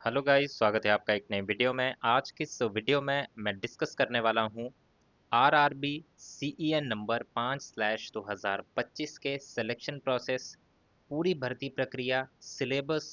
Hello guys, स्वागत है आपका एक नए वीडियो में। आज की इस वीडियो में मैं डिस्कस करने वाला हूं आरआरबी सीईएन नंबर 5/2025 के सिलेक्शन प्रोसेस, पूरी भर्ती प्रक्रिया, सिलेबस,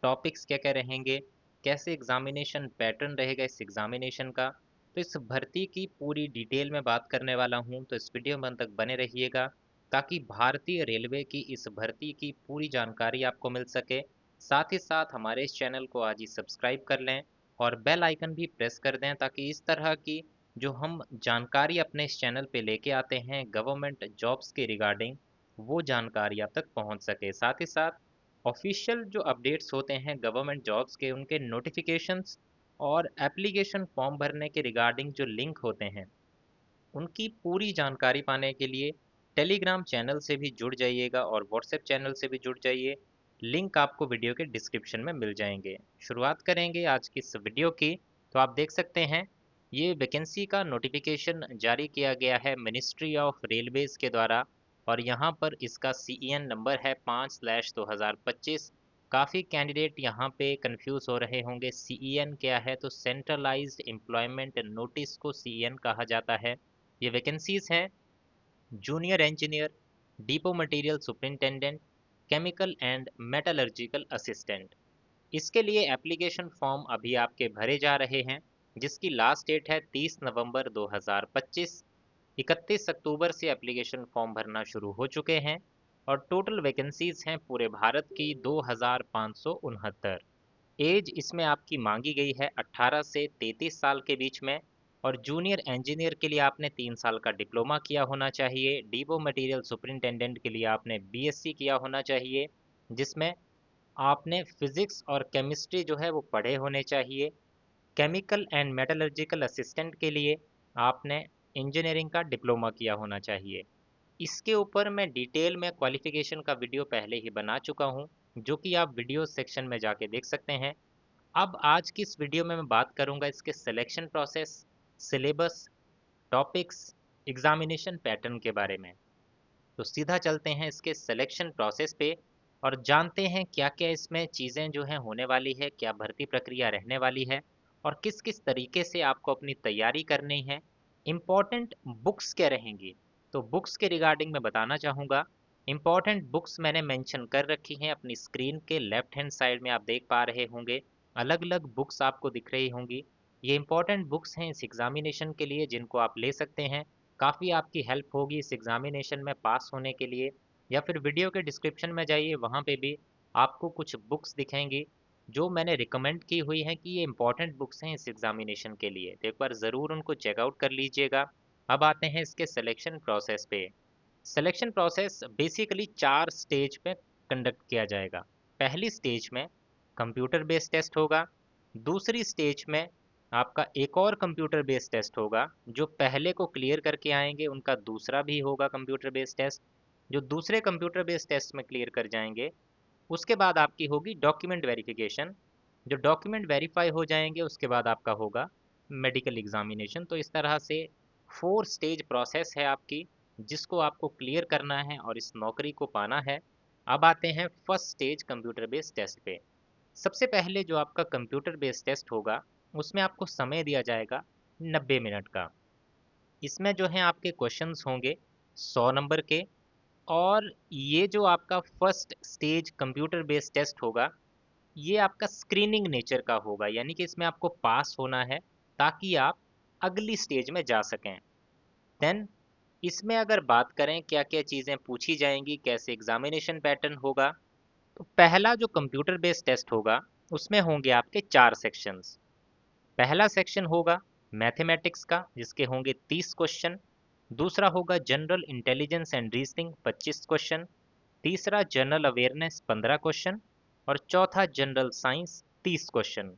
टॉपिक्स क्या क्या रहेंगे, कैसे एग्जामिनेशन पैटर्न रहेगा इस एग्जामिनेशन का। तो इस भर्ती की पूरी डिटेल में बात करने वाला हूं, तो इस वीडियो में अंत तक बने रहिएगा ताकि भारतीय रेलवे की इस भर्ती की पूरी जानकारी आपको मिल सके। साथ ही साथ हमारे इस चैनल को आज ही सब्सक्राइब कर लें और बेल आइकन भी प्रेस कर दें ताकि इस तरह की जो हम जानकारी अपने इस चैनल पे लेके आते हैं गवर्नमेंट जॉब्स के रिगार्डिंग, वो जानकारी आप तक पहुंच सके। साथ ही साथ ऑफिशियल जो अपडेट्स होते हैं गवर्नमेंट जॉब्स के, उनके नोटिफिकेशंस और एप्लीकेशन फॉर्म भरने के रिगार्डिंग जो लिंक होते हैं, उनकी पूरी जानकारी पाने के लिए टेलीग्राम चैनल से भी जुड़ जाइएगा और व्हाट्सएप चैनल से भी जुड़ जाइए। लिंक आपको वीडियो के डिस्क्रिप्शन में मिल जाएंगे। शुरुआत करेंगे आज की इस वीडियो की। तो आप देख सकते हैं ये वैकेंसी का नोटिफिकेशन जारी किया गया है मिनिस्ट्री ऑफ रेलवेज के द्वारा और यहाँ पर इसका सीईएन नंबर है 5/2025। काफ़ी कैंडिडेट यहाँ पे कंफ्यूज हो रहे होंगे, सीईएन क्या है? तो सेंट्रलाइज्ड एम्प्लॉयमेंट नोटिस को सीईएन कहा जाता है। ये वैकेंसीज हैं junior engineer, depot material superintendent, chemical and metallurgical assistant. इसके लिए एप्लीकेशन फॉर्म अभी आपके भरे जा रहे हैं जिसकी लास्ट डेट है 30 नवंबर 2025। 31 अक्टूबर से एप्लीकेशन फॉर्म भरना शुरू हो चुके हैं और टोटल वैकेंसीज हैं पूरे भारत की 2569। एज इसमें आपकी मांगी गई है 18 से 33 साल के बीच में और जूनियर इंजीनियर के लिए आपने 3 साल का डिप्लोमा किया होना चाहिए। डिपो मटेरियल सुपरिंटेंडेंट के लिए आपने बीएससी किया होना चाहिए जिसमें आपने फिजिक्स और केमिस्ट्री जो है वो पढ़े होने चाहिए। केमिकल एंड मेटलर्जिकल असिस्टेंट के लिए आपने इंजीनियरिंग का डिप्लोमा किया होना चाहिए। इसके ऊपर मैं डिटेल में क्वालिफिकेशन का वीडियो पहले ही बना चुका हूं जो कि आप वीडियो सेक्शन में जाके देख सकते हैं। अब आज की इस वीडियो में मैं बात करूंगा इसके selection process, syllabus, topics, examination pattern के बारे में। तो सीधा चलते हैं इसके सिलेक्शन प्रोसेस पे और जानते हैं क्या क्या इसमें चीज़ें जो हैं होने वाली है, क्या भर्ती प्रक्रिया रहने वाली है और किस किस तरीके से आपको अपनी तैयारी करनी है। इम्पॉर्टेंट बुक्स क्या रहेंगी, तो बुक्स के रिगार्डिंग मैं बताना चाहूँगा। इम्पॉर्टेंट बुक्स मैंने मेंशन कर रखी हैं अपनी स्क्रीन के लेफ्ट हैंड साइड में, आप देख पा रहे होंगे अलग अलग बुक्स आपको दिख रही होंगी। ये इम्पॉर्टेंट बुक्स हैं इस एग्जामिनेशन के लिए जिनको आप ले सकते हैं। काफ़ी आपकी हेल्प होगी इस एग्जामिनेशन में पास होने के लिए। या फिर वीडियो के डिस्क्रिप्शन में जाइए, वहाँ पे भी आपको कुछ बुक्स दिखेंगी जो मैंने रिकमेंड की हुई हैं कि ये इंपॉर्टेंट बुक्स हैं इस एग्जामिनेशन के लिए, तो एक बार ज़रूर उनको चेकआउट कर लीजिएगा। अब आते हैं इसके सिलेक्शन प्रोसेस पे। सिलेक्शन प्रोसेस बेसिकली 4 स्टेज पे कंडक्ट किया जाएगा। पहली स्टेज में कंप्यूटर बेस्ड टेस्ट होगा। दूसरी स्टेज में आपका एक और कंप्यूटर बेस्ड टेस्ट होगा। जो पहले को क्लियर करके आएंगे उनका दूसरा भी होगा कंप्यूटर बेस्ड टेस्ट। जो दूसरे कंप्यूटर बेस्ड टेस्ट में क्लियर कर जाएंगे उसके बाद आपकी होगी डॉक्यूमेंट वेरिफिकेशन। जो डॉक्यूमेंट वेरीफाई हो जाएंगे उसके बाद आपका होगा मेडिकल एग्जामिनेशन। तो इस तरह से 4 स्टेज प्रोसेस है आपकी जिसको आपको क्लियर करना है और इस नौकरी को पाना है। अब आते हैं first stage computer based test पे। सबसे पहले जो आपका कंप्यूटर बेस्ड टेस्ट होगा उसमें आपको समय दिया जाएगा 90 मिनट का। इसमें जो है आपके क्वेश्चंस होंगे 100 नंबर के। और ये जो आपका first stage computer based test होगा ये आपका स्क्रीनिंग नेचर का होगा, यानी कि इसमें आपको पास होना है ताकि आप अगली स्टेज में जा सकें। देन इसमें अगर बात करें क्या क्या चीज़ें पूछी जाएंगी, कैसे एग्जामिनेशन पैटर्न होगा, तो पहला जो कंप्यूटर बेस्ड टेस्ट होगा उसमें होंगे आपके 4 सेक्शंस। पहला सेक्शन होगा मैथमेटिक्स का जिसके होंगे 30 क्वेश्चन। दूसरा होगा general intelligence and reasoning 25 question. तीसरा जनरल अवेयरनेस 15 क्वेश्चन और चौथा जनरल साइंस 30 क्वेश्चन।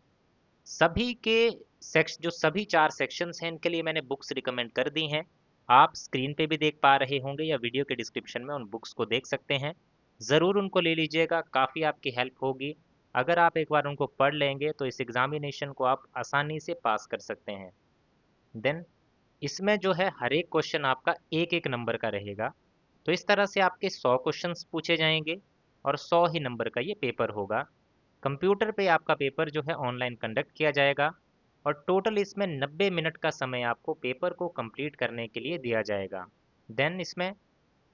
सभी के सेक्श जो सभी 4 सेक्शंस हैं इनके लिए मैंने बुक्स रिकमेंड कर दी हैं। आप स्क्रीन पे भी देख पा रहे होंगे या वीडियो के डिस्क्रिप्शन में उन बुक्स को देख सकते हैं। ज़रूर उनको ले लीजिएगा, काफ़ी आपकी हेल्प होगी। अगर आप एक बार उनको पढ़ लेंगे तो इस एग्जामिनेशन को आप आसानी से पास कर सकते हैं। देन इसमें जो है हर एक क्वेश्चन आपका एक एक नंबर का रहेगा। तो इस तरह से आपके 100 क्वेश्चंस पूछे जाएंगे और 100 ही नंबर का ये पेपर होगा। कंप्यूटर पे आपका पेपर जो है ऑनलाइन कंडक्ट किया जाएगा और टोटल इसमें 90 मिनट का समय आपको पेपर को कंप्लीट करने के लिए दिया जाएगा। देन इसमें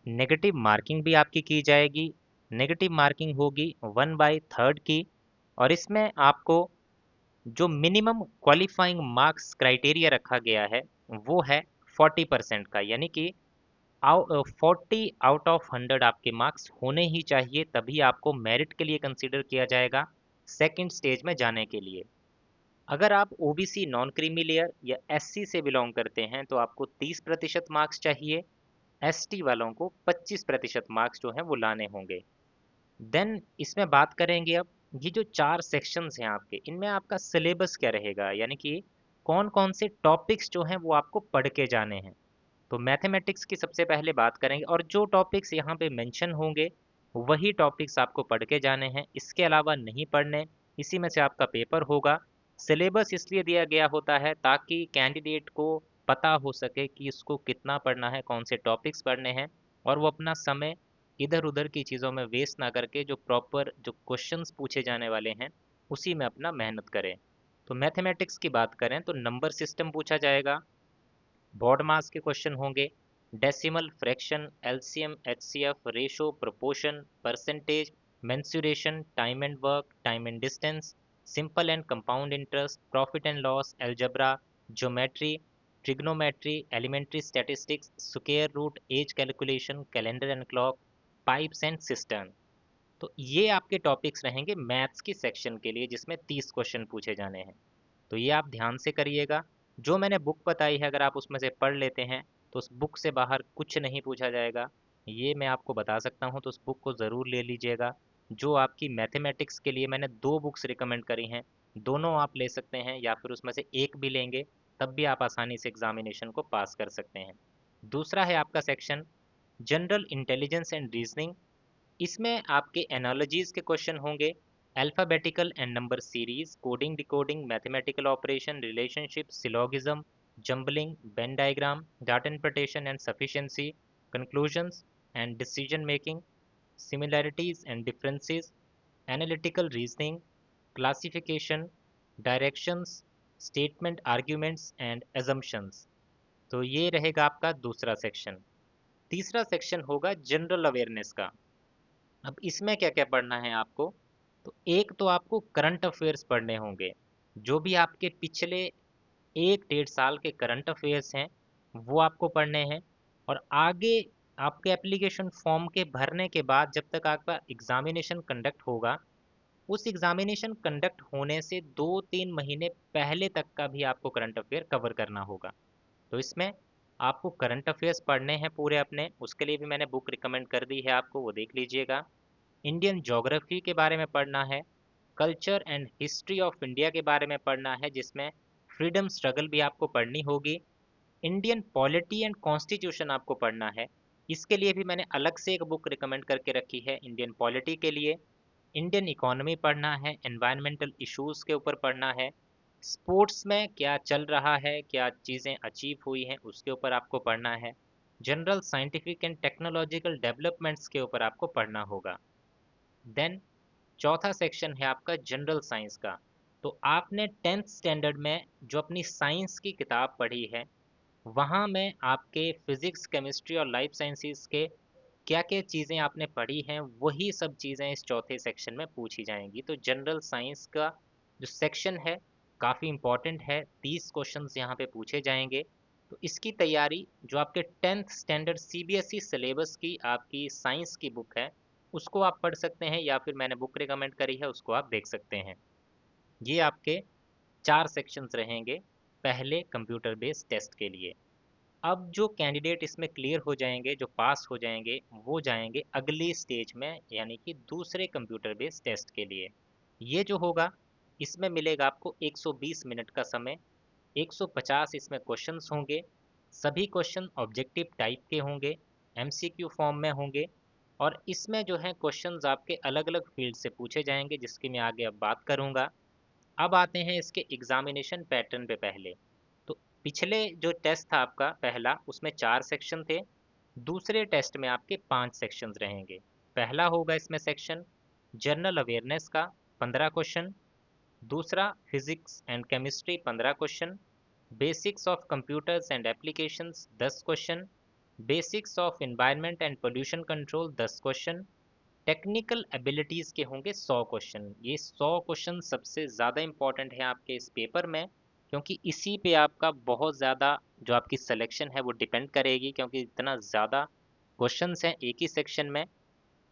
नेगेटिव मार्किंग भी आपकी की जाएगी। नेगेटिव मार्किंग होगी 1/3 की और इसमें आपको जो मिनिमम क्वालिफाइंग मार्क्स क्राइटेरिया रखा गया है वो है 40% का, यानी कि 40 आउट ऑफ 100 आपके मार्क्स होने ही चाहिए, तभी आपको मेरिट के लिए कंसीडर किया जाएगा सेकंड स्टेज में जाने के लिए। अगर आप ओबीसी नॉन क्रीमी लेयर या एससी से बिलोंग करते हैं तो आपको 30% मार्क्स चाहिए। एसटी वालों को 25% मार्क्स जो हैं वो लाने होंगे। देन इसमें बात करेंगे अब, ये जो 4 सेक्शंस हैं आपके, इनमें आपका सिलेबस क्या रहेगा, यानी कि कौन कौन से टॉपिक्स जो हैं वो आपको पढ़ के जाने हैं। तो मैथमेटिक्स की सबसे पहले बात करेंगे और जो टॉपिक्स यहाँ पे मेंशन होंगे वही टॉपिक्स आपको पढ़ के जाने हैं, इसके अलावा नहीं पढ़ने। इसी में से आपका पेपर होगा। सिलेबस इसलिए दिया गया होता है ताकि कैंडिडेट को पता हो सके कि इसको कितना पढ़ना है, कौन से टॉपिक्स पढ़ने हैं, और वो अपना समय इधर उधर की चीज़ों में वेस्ट ना करके जो प्रॉपर जो क्वेश्चंस पूछे जाने वाले हैं उसी में अपना मेहनत करें। तो मैथमेटिक्स की बात करें तो नंबर सिस्टम पूछा जाएगा, बॉड मास के क्वेश्चन होंगे, decimal, fraction, LCM, HCF, ratio, proportion, percentage, mensuration, time and work, time and distance, simple and compound interest, profit and loss, algebra, geometry, trigonometry, elementary statistics, square root, age calculation, calendar and clock, pipes and cistern. तो ये आपके topics रहेंगे maths की section के लिए जिसमें 30 question पूछे जाने हैं। तो ये आप ध्यान से करिएगा। जो मैंने बुक बताई है अगर आप उसमें से पढ़ लेते हैं तो उस बुक से बाहर कुछ नहीं पूछा जाएगा, ये मैं आपको बता सकता हूँ। तो उस बुक को ज़रूर ले लीजिएगा। जो आपकी मैथमेटिक्स के लिए मैंने 2 बुक्स रिकमेंड करी हैं, दोनों आप ले सकते हैं या फिर उसमें से एक भी लेंगे तब भी आप आसानी से एग्जामिनेशन को पास कर सकते हैं। दूसरा है आपका section general intelligence and reasoning. इसमें आपके एनालॉजीज के क्वेश्चन होंगे, alphabetical and number series, coding decoding, mathematical operation, relationship, syllogism, jumbling, Venn diagram, data interpretation and sufficiency, conclusions and decision making, similarities and differences, analytical reasoning, classification, directions, statement arguments and assumptions. तो ये रहेगा आपका दूसरा section. तीसरा section होगा general awareness का। अब इसमें क्या क्या पढ़ना है आपको, तो एक तो आपको करंट अफेयर्स पढ़ने होंगे। जो भी आपके पिछले 1 डेढ़ साल के करंट अफेयर्स हैं वो आपको पढ़ने हैं। और आगे आपके एप्लीकेशन फॉर्म के भरने के बाद जब तक आपका एग्जामिनेशन कंडक्ट होगा, उस एग्जामिनेशन कंडक्ट होने से 2-3 महीने पहले तक का भी आपको करंट अफेयर कवर करना होगा। तो इसमें आपको करंट अफेयर्स पढ़ने हैं पूरे अपने, उसके लिए भी मैंने बुक रिकमेंड कर दी है आपको, वो देख लीजिएगा। इंडियन ज्योग्राफी के बारे में पढ़ना है, culture and history of India के बारे में पढ़ना है जिसमें फ्रीडम स्ट्रगल भी आपको पढ़नी होगी। इंडियन पॉलिटी एंड कॉन्स्टिट्यूशन आपको पढ़ना है, इसके लिए भी मैंने अलग से एक बुक रिकमेंड करके रखी है इंडियन पॉलिटी के लिए। इंडियन इकोनॉमी पढ़ना है, एनवायरमेंटल इश्यूज के ऊपर पढ़ना है, स्पोर्ट्स में क्या चल रहा है, क्या चीज़ें अचीव हुई हैं उसके ऊपर आपको पढ़ना है, general scientific and technological developments के ऊपर आपको पढ़ना होगा। देन चौथा सेक्शन है आपका जनरल साइंस का। तो आपने 10th स्टैंडर्ड में जो अपनी साइंस की किताब पढ़ी है वहाँ में आपके फिजिक्स, केमिस्ट्री और लाइफ साइंसेस के क्या क्या चीज़ें आपने पढ़ी हैं वही सब चीज़ें इस चौथे सेक्शन में पूछी जाएंगी। तो जनरल साइंस का जो सेक्शन है काफ़ी इम्पॉर्टेंट है, 30 क्वेश्चंस यहाँ पे पूछे जाएंगे। तो इसकी तैयारी जो आपके 10th स्टैंडर्ड सीबीएसई सिलेबस की आपकी साइंस की बुक है उसको आप पढ़ सकते हैं या फिर मैंने बुक रिकमेंड करी है उसको आप देख सकते हैं। ये आपके 4 सेक्शंस रहेंगे पहले कंप्यूटर बेस्ड टेस्ट के लिए। अब जो कैंडिडेट इसमें क्लियर हो जाएंगे, जो पास हो जाएंगे, वो जाएंगे अगली स्टेज में यानी कि दूसरे कंप्यूटर बेस्ड टेस्ट के लिए। ये जो होगा इसमें मिलेगा आपको 120 मिनट का समय, 150 इसमें क्वेश्चंस होंगे। सभी क्वेश्चन ऑब्जेक्टिव टाइप के होंगे, एमसीक्यू फॉर्म में होंगे और इसमें जो है क्वेश्चंस आपके अलग अलग फील्ड से पूछे जाएंगे जिसकी मैं आगे अब बात करूंगा। अब आते हैं इसके एग्जामिनेशन पैटर्न पे पहले। तो पिछले जो टेस्ट था आपका पहला उसमें 4 सेक्शन थे, दूसरे टेस्ट में आपके 5 सेक्शंस रहेंगे। पहला होगा इसमें सेक्शन जनरल अवेयरनेस का, 15 क्वेश्चन। दूसरा physics and chemistry 15 question. Basics of computers and applications 10 question. Basics of environment and pollution control 10 question. Technical abilities के होंगे 100 क्वेश्चन। ये 100 क्वेश्चन सबसे ज़्यादा इंपॉर्टेंट है आपके इस पेपर में, क्योंकि इसी पे आपका बहुत ज़्यादा जो आपकी सिलेक्शन है वो डिपेंड करेगी, क्योंकि इतना ज़्यादा क्वेश्चंस हैं एक ही सेक्शन में।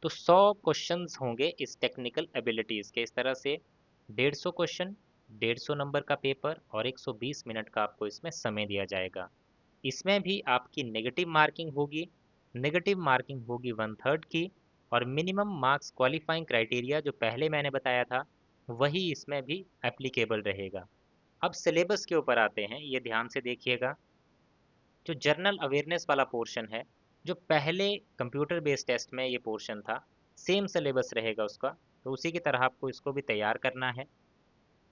तो 100 क्वेश्चंस होंगे इस टेक्निकल एबिलिटीज़ के। इस तरह से 150 क्वेश्चन, 150 नंबर का पेपर और 120 मिनट का आपको इसमें समय दिया जाएगा। इसमें भी आपकी नेगेटिव मार्किंग होगी। नेगेटिव मार्किंग होगी 1/3 की, और मिनिमम मार्क्स क्वालिफाइंग क्राइटेरिया जो पहले मैंने बताया था वही इसमें भी एप्लीकेबल रहेगा। अब सिलेबस के ऊपर आते हैं, ये ध्यान से देखिएगा। जो जनरल अवेयरनेस वाला पोर्शन है, जो पहले कंप्यूटर बेस्ड टेस्ट में ये पोर्शन था, सेम सिलेबस रहेगा उसका, तो उसी की तरह आपको इसको भी तैयार करना है।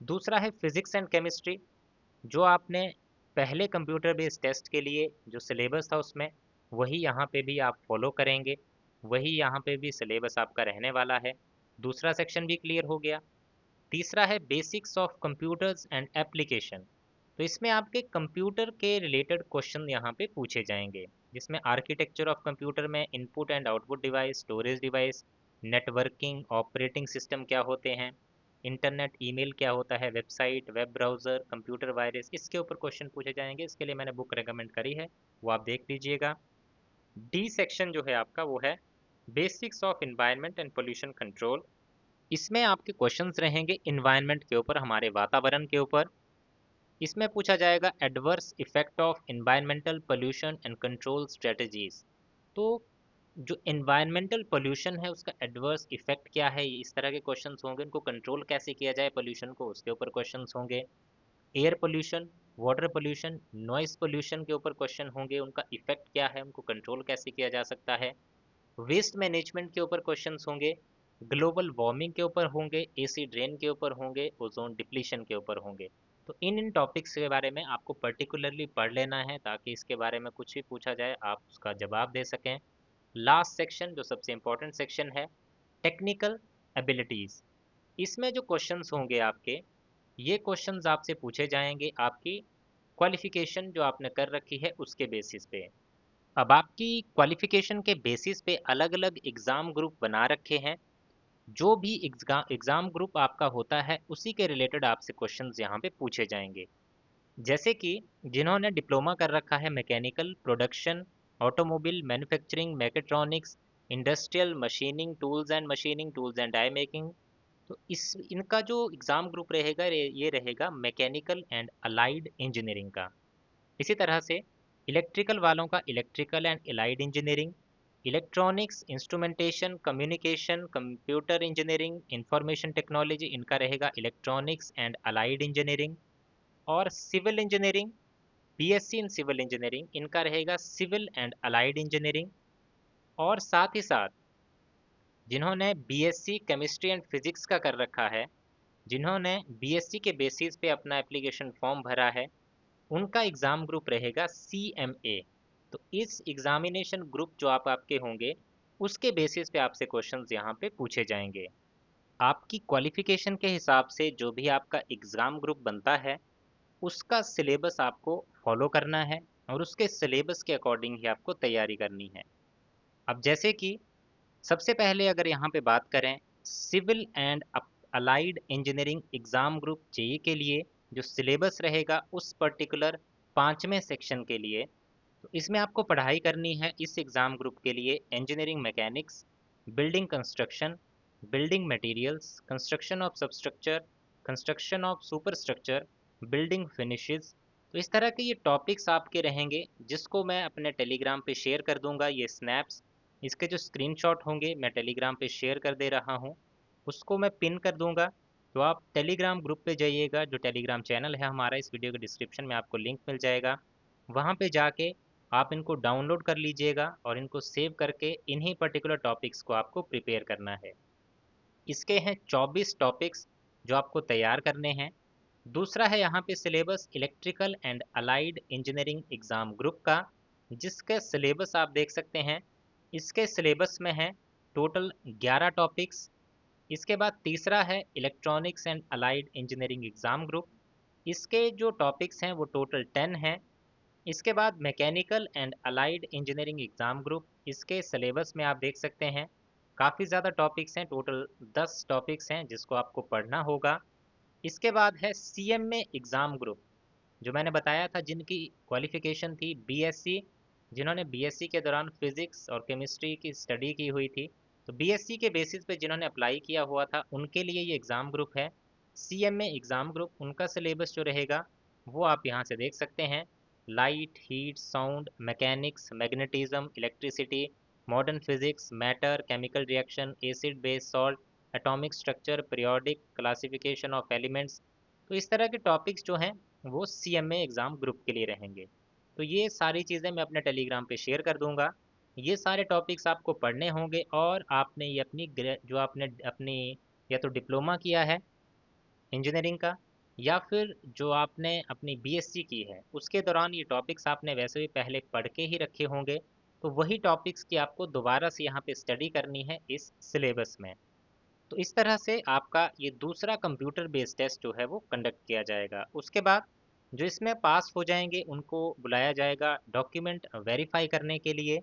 दूसरा है फिजिक्स एंड केमिस्ट्री। जो आपने पहले कंप्यूटर बेस्ड टेस्ट के लिए जो सिलेबस था उसमें, वही यहाँ पे भी आप फॉलो करेंगे, वही यहाँ पे भी सिलेबस आपका रहने वाला है। दूसरा सेक्शन भी क्लियर हो गया। तीसरा है basics of computers and application. तो इसमें आपके कंप्यूटर के रिलेटेड क्वेश्चन यहाँ पे पूछे जाएंगे, जिसमें आर्किटेक्चर ऑफ कंप्यूटर में input and output device, storage device, networking, operating system क्या होते हैं, इंटरनेट, ईमेल क्या होता है, website, web browser, computer virus, इसके ऊपर क्वेश्चन पूछे जाएंगे। इसके लिए मैंने बुक रेकमेंड करी है, वो आप देख लीजिएगा। डी सेक्शन जो है आपका वो है basics of environment and pollution control. इसमें आपके क्वेश्चंस रहेंगे इन्वायरमेंट के ऊपर, हमारे वातावरण के ऊपर। इसमें पूछा जाएगा adverse effect of environmental pollution and control strategies. तो जो एनवायरमेंटल पोल्यूशन है उसका एडवर्स इफेक्ट क्या है, इस तरह के क्वेश्चंस होंगे। उनको कंट्रोल कैसे किया जाए पोल्यूशन को, उसके ऊपर क्वेश्चंस होंगे। Air pollution, water pollution, noise pollution के ऊपर क्वेश्चन होंगे, उनका इफेक्ट क्या है, उनको कंट्रोल कैसे किया जा सकता है। वेस्ट मैनेजमेंट के ऊपर क्वेश्चंस होंगे। ग्लोबल वार्मिंग के ऊपर होंगे, एसिड ड्रेन के ऊपर होंगे, ओजोन डिप्लीशन के ऊपर होंगे। तो इन टॉपिक्स के बारे में आपको पर्टिकुलरली पढ़ लेना है, ताकि इसके बारे में कुछ भी पूछा जाए आप उसका जवाब दे सकें। लास्ट सेक्शन जो सबसे इम्पोर्टेंट सेक्शन है, टेक्निकल एबिलिटीज़। इसमें जो क्वेश्चंस होंगे आपके, ये क्वेश्चंस आपसे पूछे जाएंगे आपकी क्वालिफिकेशन जो आपने कर रखी है उसके बेसिस पे। अब आपकी क्वालिफिकेशन के बेसिस पे अलग अलग एग्ज़ाम ग्रुप बना रखे हैं। जो भी एग्ज़ाम ग्रुप आपका होता है उसी के रिलेटेड आपसे क्वेश्चंस यहाँ पे पूछे जाएंगे। जैसे कि जिन्होंने डिप्लोमा कर रखा है mechanical, production, automobile, manufacturing, mechatronics, industrial, machining, tools and die making, तो इस इनका जो एग्ज़ाम ग्रुप रहेगा ये रहेगा मैकेनिकल एंड अलाइड इंजीनियरिंग का। इसी तरह से इलेक्ट्रिकल वालों का electrical and allied engineering, electronics, instrumentation, communication, computer engineering, information technology, इनका रहेगा इलेक्ट्रॉनिक्स एंड अलाइड इंजीनियरिंग। और civil engineering, BSc in civil engineering, इनका रहेगा सिविल एंड अलाइड इंजीनियरिंग। और साथ ही साथ जिन्होंने बीएससी केमिस्ट्री एंड फिजिक्स का कर रखा है, जिन्होंने बीएससी के बेसिस पे अपना एप्लीकेशन फॉर्म भरा है, उनका एग्ज़ाम ग्रुप रहेगा CMA। तो इस एग्जामिनेशन ग्रुप जो आपके होंगे उसके बेसिस पे आपसे क्वेश्चंस यहाँ पे पूछे जाएंगे। आपकी क्वालिफिकेशन के हिसाब से जो भी आपका एग्ज़ाम ग्रुप बनता है उसका सिलेबस आपको फॉलो करना है, और उसके सिलेबस के अकॉर्डिंग ही आपको तैयारी करनी है। अब जैसे कि सबसे पहले अगर यहाँ पे बात करें civil and allied engineering exam group JE के लिए, जो सिलेबस रहेगा उस पर्टिकुलर 5वें सेक्शन के लिए, तो इसमें आपको पढ़ाई करनी है इस एग्ज़ाम ग्रुप के लिए engineering mechanics, building construction, building materials, construction of substructure, construction of superstructure, building finishes. तो इस तरह के ये टॉपिक्स आपके रहेंगे, जिसको मैं अपने टेलीग्राम पे शेयर कर दूंगा। ये स्नैप्स, इसके जो स्क्रीनशॉट होंगे मैं टेलीग्राम पे शेयर कर दे रहा हूँ, उसको मैं पिन कर दूंगा। तो आप टेलीग्राम ग्रुप पे जाइएगा, जो टेलीग्राम चैनल है हमारा, इस वीडियो के डिस्क्रिप्शन में आपको लिंक मिल जाएगा। वहाँ पे जाके आप इनको डाउनलोड कर लीजिएगा और इनको सेव करके इन्हीं पर्टिकुलर टॉपिक्स को आपको प्रिपेयर करना है। इसके हैं 24 टॉपिक्स जो आपको तैयार करने हैं। दूसरा है यहाँ पे syllabus electrical and allied engineering exam group का, जिसका सिलेबस आप देख सकते हैं। इसके सिलेबस में है टोटल 11 टॉपिक्स। इसके बाद तीसरा है electronics and allied engineering exam group. इसके जो टॉपिक्स हैं वो टोटल 10 हैं। इसके बाद mechanical and allied engineering exam group, इसके सिलेबस में आप देख सकते हैं काफ़ी ज़्यादा टॉपिक्स हैं, टोटल 10 टॉपिक्स हैं जिसको आपको पढ़ना होगा। इसके बाद है सीएमए एग्ज़ाम ग्रुप, जो मैंने बताया था जिनकी क्वालिफ़िकेशन थी बीएससी, जिन्होंने बीएससी के दौरान फ़िज़िक्स और केमिस्ट्री की स्टडी की हुई थी। तो बीएससी के बेसिस पे जिन्होंने अप्लाई किया हुआ था उनके लिए ये एग्ज़ाम ग्रुप है। सीएमए एग्ज़ाम ग्रुप, उनका सिलेबस जो रहेगा वो आप यहाँ से देख सकते हैं। Light, heat, sound, mechanics, magnetism, electricity, modern physics, matter, chemical reaction, acid base salt, atomic structure, periodic classification of elements. तो इस तरह के टॉपिक्स जो हैं वो सीएमए एग्ज़ाम ग्रुप के लिए रहेंगे। तो ये सारी चीज़ें मैं अपने टेलीग्राम पे शेयर कर दूँगा। ये सारे टॉपिक्स आपको पढ़ने होंगे और आपने ये अपनी जो आपने अपनी या तो डिप्लोमा किया है इंजीनियरिंग का, या फिर जो आपने अपनी बीएससी की है उसके दौरान ये टॉपिक्स आपने वैसे भी पहले पढ़ के ही रखे होंगे। तो वही टॉपिक्स की आपको दोबारा से यहाँ पे स्टडी करनी है इस सिलेबस में। तो इस तरह से आपका ये दूसरा कंप्यूटर बेस्ड टेस्ट जो है वो कंडक्ट किया जाएगा। उसके बाद जो इसमें पास हो जाएंगे उनको बुलाया जाएगा डॉक्यूमेंट वेरीफाई करने के लिए।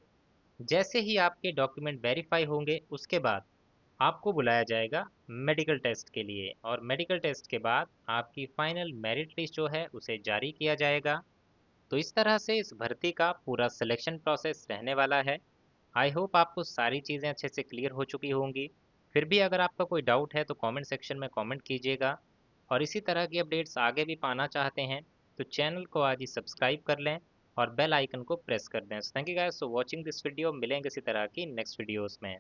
जैसे ही आपके डॉक्यूमेंट वेरीफाई होंगे उसके बाद आपको बुलाया जाएगा मेडिकल टेस्ट के लिए, और मेडिकल टेस्ट के बाद आपकी फाइनल मेरिट लिस्ट जो है उसे जारी किया जाएगा। तो इस तरह से इस भर्ती का पूरा सिलेक्शन प्रोसेस रहने वाला है। आई होप आपको सारी चीज़ें अच्छे से क्लियर हो चुकी होंगी। फिर भी अगर आपका कोई डाउट है तो कमेंट सेक्शन में कमेंट कीजिएगा, और इसी तरह की अपडेट्स आगे भी पाना चाहते हैं तो चैनल को आज ही सब्सक्राइब कर लें और बेल आइकन को प्रेस कर दें। Thank you guys for watching this video. मिलेंगे इसी तरह की नेक्स्ट वीडियोस में।